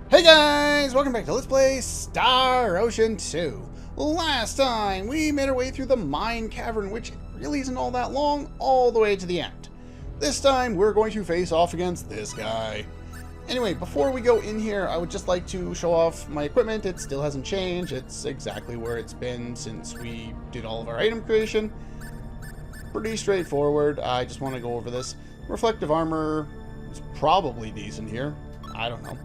Hey guys, welcome back to Let's Play Star Ocean 2. Last time we made our way through the mine cavern, which really isn't all that long, all the way to the end. This time we're going to face off against this guy. Anyway, before we go in here, I would just like to show off my equipment. It still hasn't changed. It's exactly where it's been since we did all of our item creation. Pretty straightforward. I just want to go over this. Reflective armor is probably decent here. I don't know.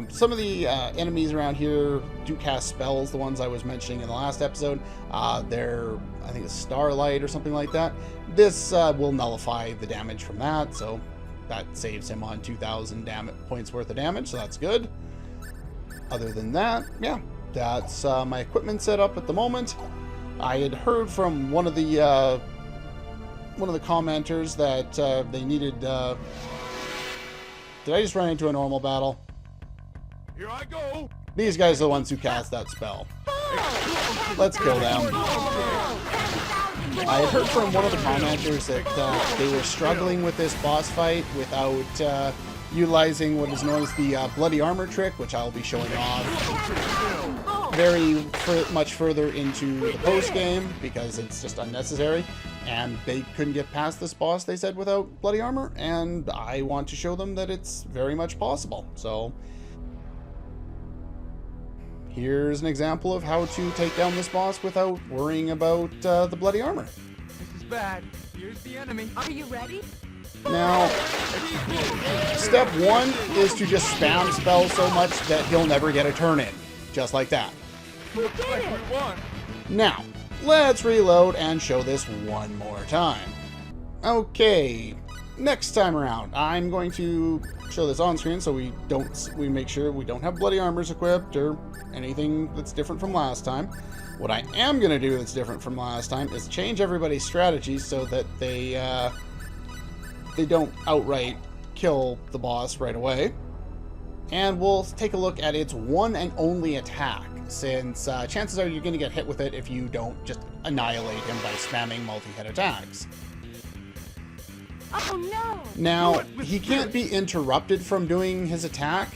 Some of the enemies around here do cast spells, the ones I was mentioning in the last episode. They're, I think it's Starlight or something like that. This will nullify the damage from that, so that saves him on 2,000 points worth of damage, so that's good. Other than that, yeah, that's my equipment setup at the moment. I had heard from one of the commenters that they needed... Did I just run into a normal battle? Here I go. These guys are the ones who cast that spell. Let's kill them. I had heard from one of the commenters that they were struggling with this boss fight without utilizing what is known as the bloody armor trick, which I'll be showing off very much further into the post game because it's just unnecessary. And they couldn't get past this boss, they said, without bloody armor, and I want to show them that it's very much possible. So here's an example of how to take down this boss without worrying about the bloody armor. This is bad. Here's the enemy. Are you ready? Now, step one is to just spam spells so much that he'll never get a turn in. Just like that. Looks like we won. Now, let's reload and show this one more time. Okay, next time around, I'm going to show this on screen so we make sure we don't have bloody armors equipped or anything that's different from last time. What I am going to do that's different from last time is change everybody's strategies so that they don't outright kill the boss right away. And we'll take a look at its one and only attack, since chances are you're going to get hit with it if you don't just annihilate him by spamming multi-hit attacks. Oh no! Now, he can't be interrupted from doing his attack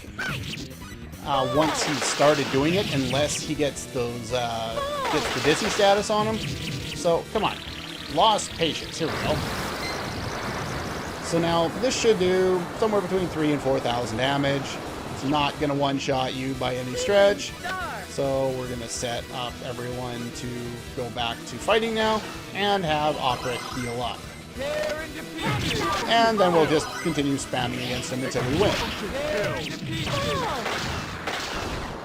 once he started doing it, unless he gets those gets the dizzy status on him. So, come on. Lost patience. Here we go. So now, this should do somewhere between 3,000 and 4,000 damage. It's not going to one-shot you by any stretch. So we're going to set up everyone to go back to fighting now and have Opera heal up. And then we'll just continue spamming against him until we win.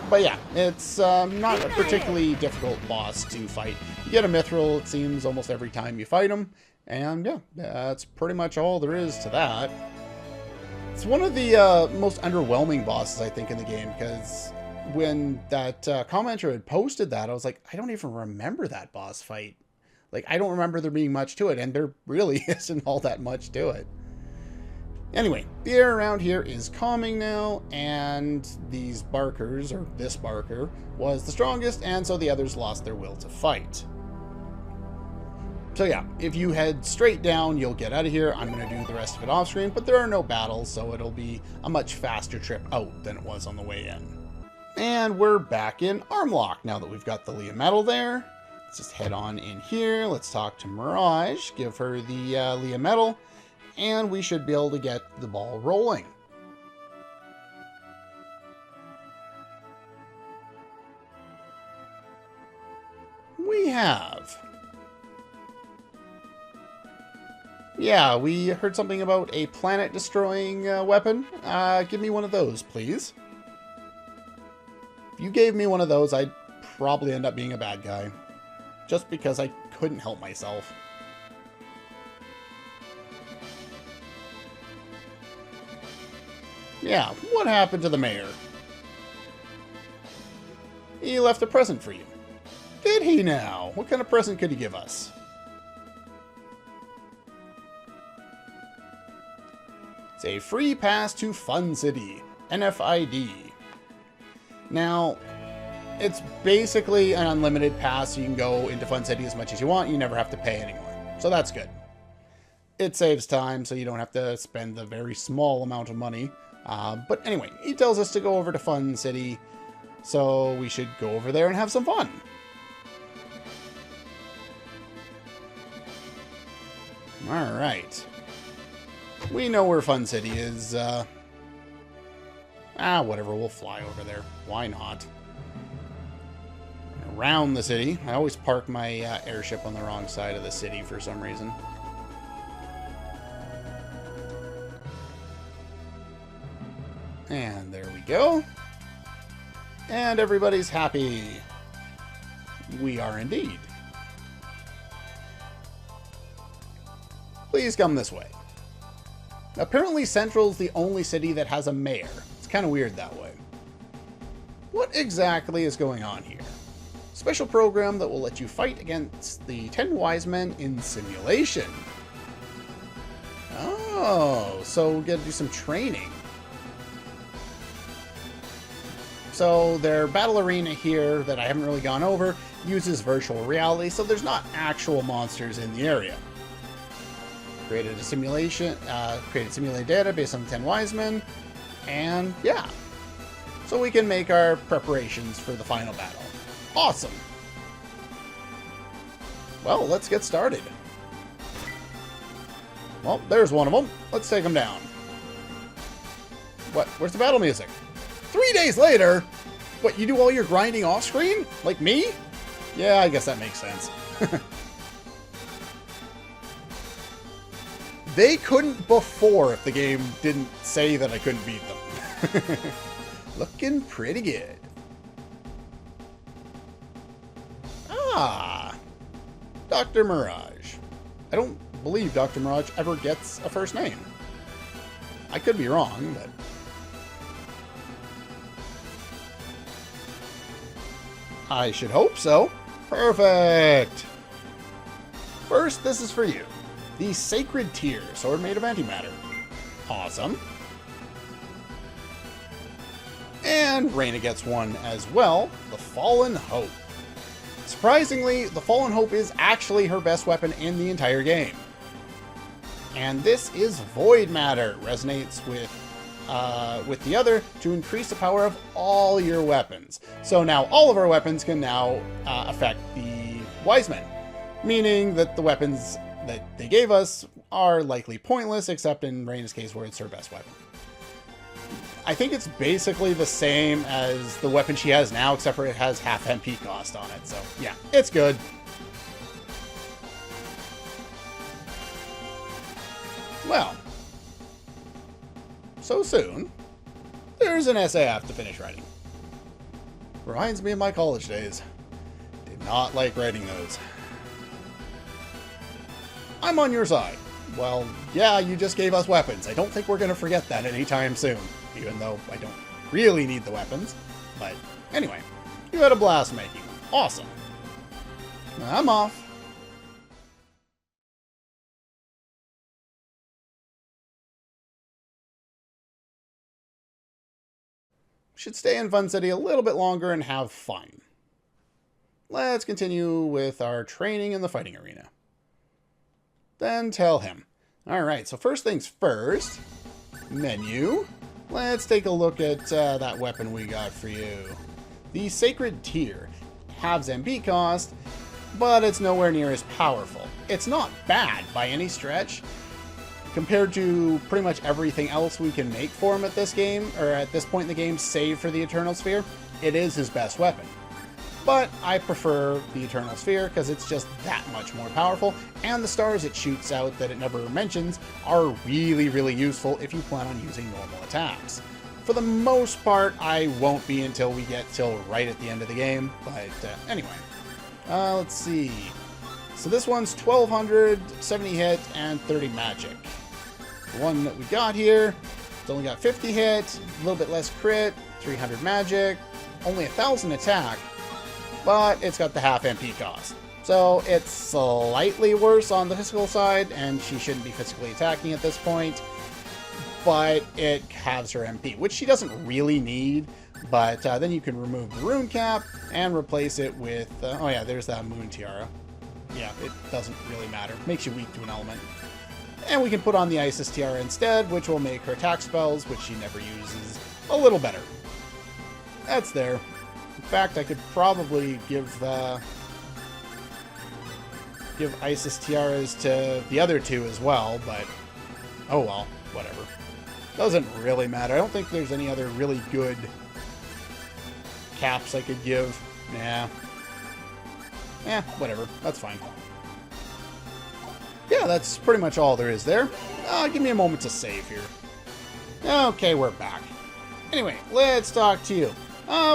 But yeah, it's not a particularly difficult boss to fight. You get a mithril, it seems, almost every time you fight him. And yeah, that's pretty much all there is to that. It's one of the most underwhelming bosses, I think, in the game, because when that commenter had posted that, I was like, I don't even remember that boss fight. Like, I don't remember there being much to it, and there really isn't all that much to it. Anyway, the air around here is calming now, and these barkers, or this barker, was the strongest, and so the others lost their will to fight. So yeah, if you head straight down, you'll get out of here. I'm going to do the rest of it off screen, but there are no battles, so it'll be a much faster trip out than it was on the way in. And we're back in Armlock now that we've got the Leah Metal there. Let's just head on in here. Let's talk to Mirage, give her the Leah Metal, and we should be able to get the ball rolling. We have. Yeah, we heard something about a planet-destroying weapon. Give me one of those, please. If you gave me one of those, I'd probably end up being a bad guy. Just because I couldn't help myself. Yeah, what happened to the mayor? He left a present for you. Did he now? What kind of present could he give us? It's a free pass to Fun City, NFID. Now, it's basically an unlimited pass. You can go into Fun City as much as you want. You never have to pay anymore. So that's good. It saves time, so you don't have to spend the very small amount of money But anyway, he tells us to go over to Fun City, so we should go over there and have some fun. Alright. We know where Fun City is. Whatever, we'll fly over there. Why not? Around the city. I always park my airship on the wrong side of the city for some reason. And there we go. And everybody's happy. We are indeed. Please come this way. Apparently Central's the only city that has a mayor. It's kind of weird that way. What exactly is going on here? Special program that will let you fight against the 10 wise men in simulation. Oh, so we got to do some training. So their battle arena here that I haven't really gone over uses virtual reality, so there's not actual monsters in the area. Created a simulation, created simulated data based on the 10 wise men, and yeah. So we can make our preparations for the final battle. Awesome! Well, let's get started. Well, there's one of them. Let's take them down. What? Where's the battle music? 3 days later? What, you do all your grinding off-screen? Like me? Yeah, I guess that makes sense. They couldn't before if the game didn't say that I couldn't beat them. Looking pretty good. Ah, Dr. Mirage. I don't believe Dr. Mirage ever gets a first name. I could be wrong, but... I should hope so. Perfect! First, this is for you. The Sacred Tear, sword made of antimatter. Awesome. And Reina gets one as well, the Fallen Hope. Surprisingly, the Fallen Hope is actually her best weapon in the entire game. And this is Void Matter. Resonates with the other to increase the power of all your weapons. So now all of our weapons can now affect the Wise Men, meaning that the weapons that they gave us are likely pointless, except in Reina's case where it's her best weapon. I think it's basically the same as the weapon she has now, except for it has half MP cost on it, so yeah, it's good. Well, so soon, there's an essay I have to finish writing. Reminds me of my college days. Did not like writing those. I'm on your side. Well, yeah, you just gave us weapons. I don't think we're going to forget that anytime soon, even though I don't really need the weapons. But anyway, you had a blast making them. Awesome. I'm off. Should stay in Fun City a little bit longer and have fun. Let's continue with our training in the fighting arena. Then tell him. Alright, so first things first. Menu. Let's take a look at that weapon we got for you. The Sacred Tear. Halves MP cost, but it's nowhere near as powerful. It's not bad by any stretch. Compared to pretty much everything else we can make for him at this game, or at this point in the game, save for the Eternal Sphere, it is his best weapon. But I prefer the Eternal Sphere because it's just that much more powerful, and the stars it shoots out that it never mentions are really, really useful if you plan on using normal attacks. For the most part, I won't be until we get till right at the end of the game, but anyway. Let's see. So this one's 1200, 70 hit, and 30 magic. The one that we got here, it's only got 50 hit, a little bit less crit, 300 magic, only 1000 attack, but it's got the half MP cost. So it's slightly worse on the physical side, and she shouldn't be physically attacking at this point, but it halves her MP, which she doesn't really need, but then you can remove the rune cap and replace it with, oh yeah, there's that moon tiara. Yeah, it doesn't really matter. Makes you weak to an element. And we can put on the Isis Tiara instead, which will make her attack spells, which she never uses, a little better. That's there. In fact, I could probably give Isis Tiaras to the other two as well, but oh well, whatever. Doesn't really matter. I don't think there's any other really good caps I could give. Nah. Whatever. That's fine. Yeah, that's pretty much all there is there. Give me a moment to save here. Okay, we're back. Anyway, let's talk to you.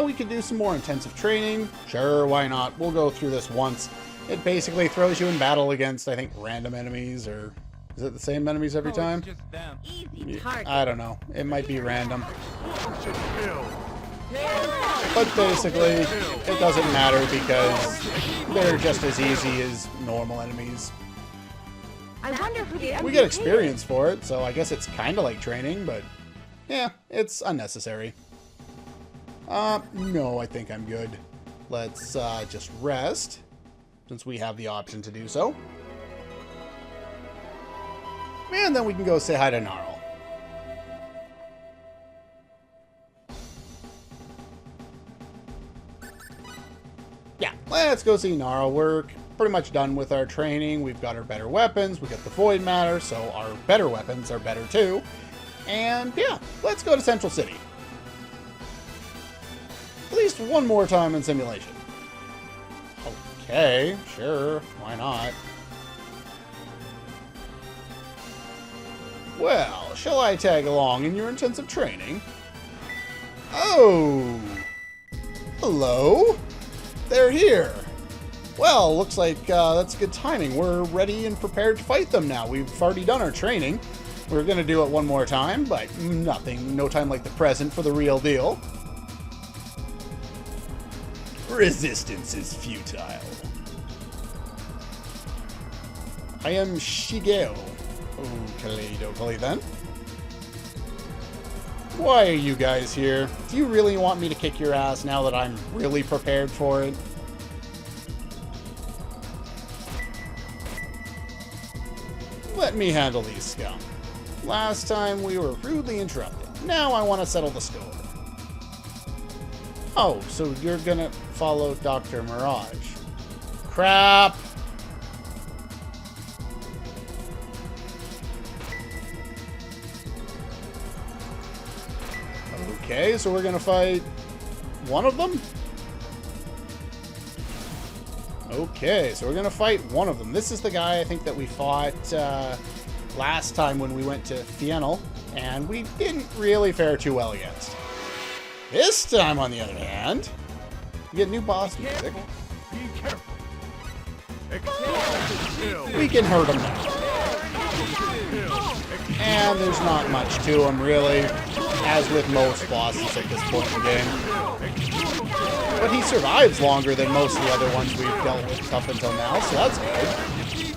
We could do some more intensive training. Sure, why not? We'll go through this once. It basically throws you in battle against, I think, random enemies, or is it the same enemies every time? It's just them. Easy target. I don't know. It might be random. But basically, it doesn't matter because they're just as easy as normal enemies. I wonder who the We get experience for it, so I guess it's kind of like training, but yeah, it's unnecessary. No, I think I'm good. Let's just rest, since we have the option to do so. And then we can go say hi to Gnarl. Yeah, let's go see Gnarl. We're pretty much done with our training. We've got our better weapons. We got the Void Matter, so our better weapons are better too. And yeah, let's go to Central City. At least one more time in simulation. Okay, sure, why not? Well, shall I tag along in your intensive training? Oh! Hello? They're here! Well, looks like that's good timing. We're ready and prepared to fight them now. We've already done our training. We're gonna do it one more time, but no time like the present for the real deal. Resistance is futile. I am Shigeo. Okay then. Why are you guys here? Do you really want me to kick your ass now that I'm really prepared for it? Let me handle these scum. Last time we were rudely interrupted. Now I want to settle the score. Oh, so you're gonna follow Dr. Mirage. Crap! Okay, so we're gonna fight one of them? Okay, so we're gonna fight one of them. This is the guy I think that we fought last time when we went to Fienal, and we didn't really fare too well against. This time, on the other hand, we get new boss music. Be careful. We can hurt him now. And there's not much to him, really, as with most bosses at this point in the game. But he survives longer than most of the other ones we've dealt with up until now, so that's good.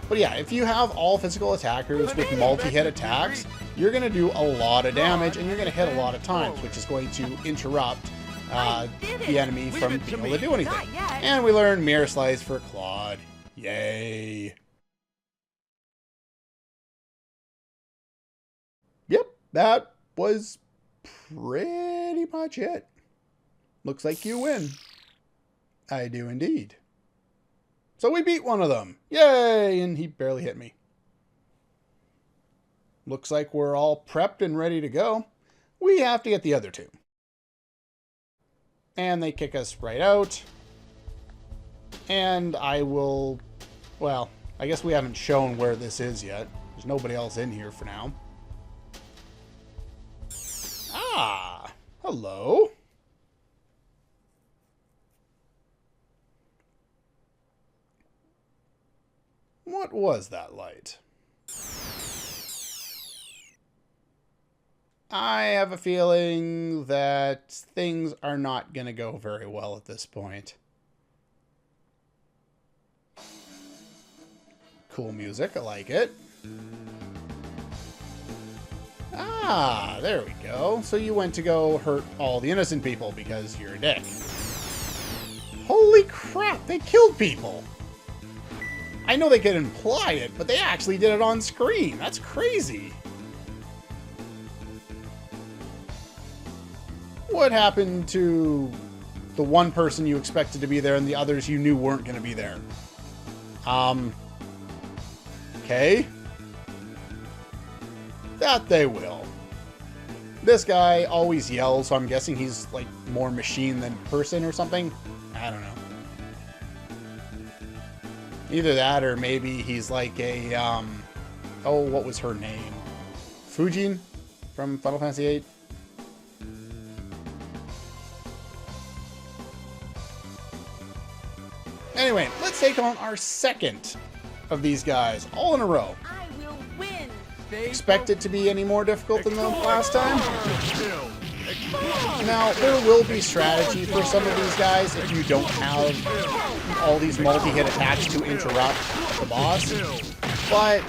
But yeah, if you have all physical attackers with multi-hit attacks, you're going to do a lot of damage, and you're going to hit a lot of times, which is going to interrupt the enemy from being able to do anything. And we learn Mirror Slice for Claude. Yay! Yep, that was pretty much it. Looks like you win. I do indeed. So we beat one of them. Yay! And he barely hit me. Looks like we're all prepped and ready to go. We have to get the other two. And they kick us right out. And I will... Well, I guess we haven't shown where this is yet. There's nobody else in here for now. Ah! Hello. What was that light? I have a feeling that things are not going to go very well at this point. Cool music, I like it. Ah, there we go. So you went to go hurt all the innocent people because you're a dick. Holy crap, they killed people! I know they could imply it, but they actually did it on screen. That's crazy. What happened to the one person you expected to be there and the others you knew weren't going to be there? Okay. That they will. This guy always yells, so I'm guessing he's like more machine than person or something. I don't know. Either that or maybe he's like a, oh, what was her name? Fujin from Final Fantasy VIII? Anyway, let's take on our second of these guys, all in a row. I will win. Expect it to be any more difficult than the last time? Now, there will be strategy for some of these guys if you don't have all these multi-hit attacks to interrupt the boss. But,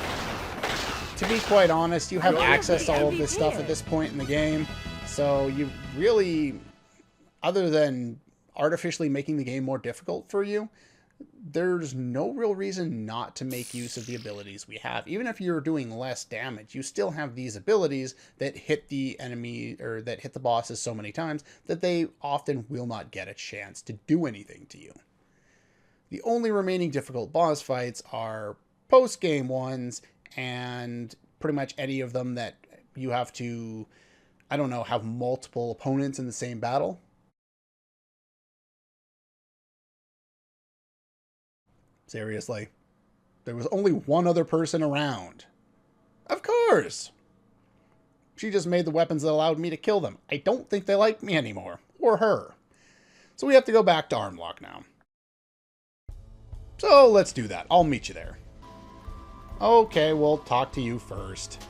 to be quite honest, you have access to all of this stuff at this point in the game. So you really, other than artificially making the game more difficult for you, there's no real reason not to make use of the abilities we have. Even if you're doing less damage, you still have these abilities that hit the enemy or that hit the bosses so many times that they often will not get a chance to do anything to you. The only remaining difficult boss fights are post-game ones, and pretty much any of them that you have to, I don't know, have multiple opponents in the same battle. Seriously. There was only one other person around. Of course! She just made the weapons that allowed me to kill them. I don't think they like me anymore. Or her. So we have to go back to Armlock now. So let's do that. I'll meet you there. Okay, we'll talk to you first.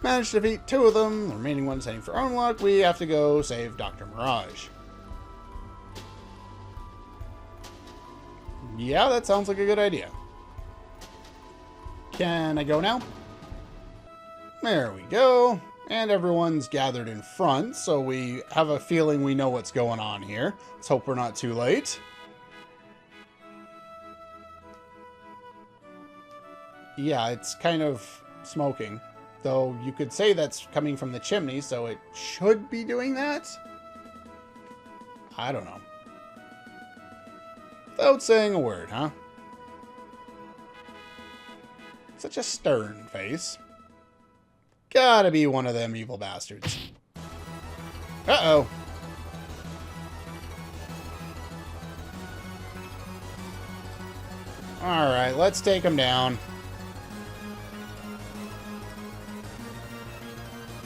Managed to defeat 2 of them. The remaining one's heading for Armlock. We have to go save Dr. Mirage. Yeah, that sounds like a good idea. Can I go now? There we go. And everyone's gathered in front, so we have a feeling we know what's going on here. Let's hope we're not too late. Yeah, it's kind of smoking. Though you could say that's coming from the chimney, so it should be doing that? I don't know. Without saying a word, huh? Such a stern face. Gotta be one of them evil bastards. Uh-oh. Alright, let's take him down.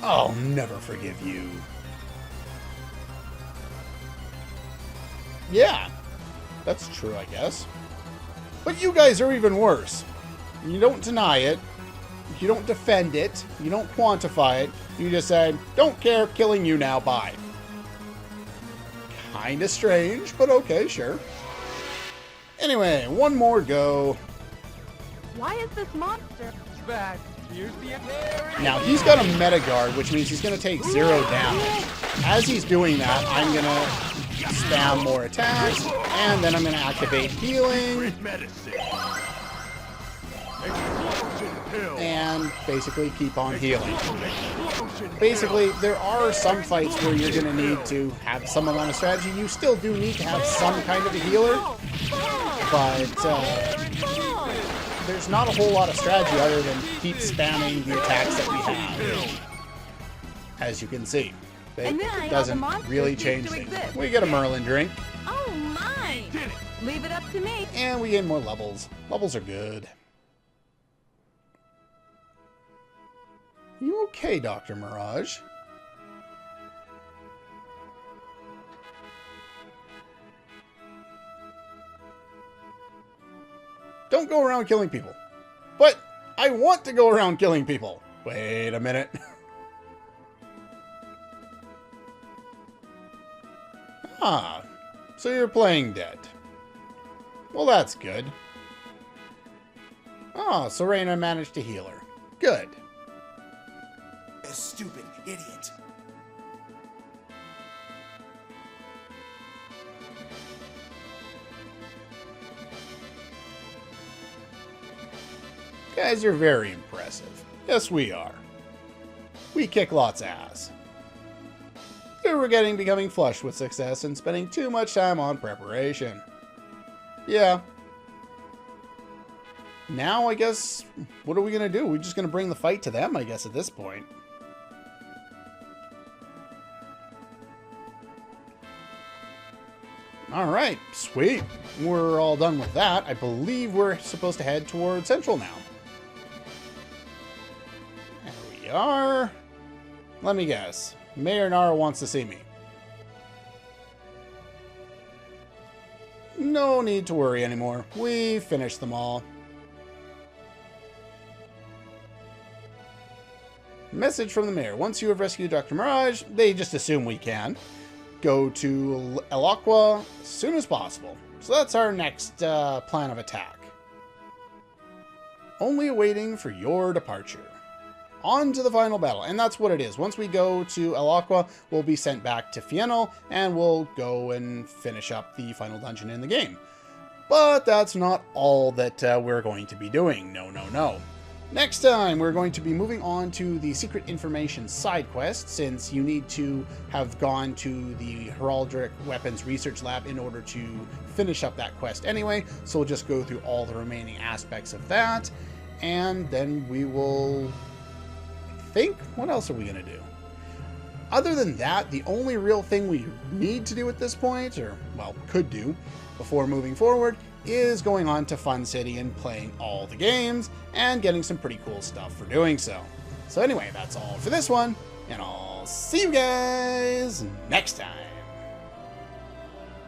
I'll never forgive you. Yeah. That's true, I guess. But you guys are even worse. You don't deny it. You don't defend it. You don't quantify it. You just say, don't care, killing you now, bye. Kinda strange, but okay, sure. Anyway, one more go. Why is this monster? It's bad. Here's the enemy. Now, he's got a meta guard, which means he's going to take 0 damage. As he's doing that, I'm going to spam more attacks, and then I'm going to activate healing, and basically keep on healing. Basically, there are some fights where you're going to need to have some amount of strategy. You still do need to have some kind of a healer, but there's not a whole lot of strategy other than keep spamming the attacks that we have, as you can see. It doesn't really change things. We get a Merlin drink. Oh my! Leave it up to me. And we gain more levels. Levels are good. You okay, Dr. Mirage? Don't go around killing people. But I want to go around killing people. Wait a minute. Ah, so you're playing dead. Well, that's good. Oh, Serena managed to heal her. Good. A stupid idiot. Guys are very impressive. Yes, we are. We kick lots of ass. We're becoming flush with success and spending too much time on preparation. Yeah. Now, I guess, what are we going to do? We're just going to bring the fight to them, I guess, at this point. Alright, sweet. We're all done with that. I believe we're supposed to head toward Central now. There we are. Let me guess. Mayor Nara wants to see me. No need to worry anymore. We finished them all. Message from the mayor. Once you have rescued Dr. Mirage, they just assume we can. Go to El Aqua as soon as possible. So that's our next plan of attack. Only awaiting for your departure. On to the final battle, and that's what it is. Once we go to El Aqua, we'll be sent back to Fienno, and we'll go and finish up the final dungeon in the game. But that's not all that we're going to be doing. No, no, no. Next time, we're going to be moving on to the Secret Information side quest, since you need to have gone to the Heraldric Weapons Research Lab in order to finish up that quest anyway. So we'll just go through all the remaining aspects of that, and then we will... what else are we going to do? Other than that, the only real thing we need to do at this point, or, well, could do, before moving forward, is going on to Fun City and playing all the games, and getting some pretty cool stuff for doing so. So anyway, that's all for this one, and I'll see you guys next time.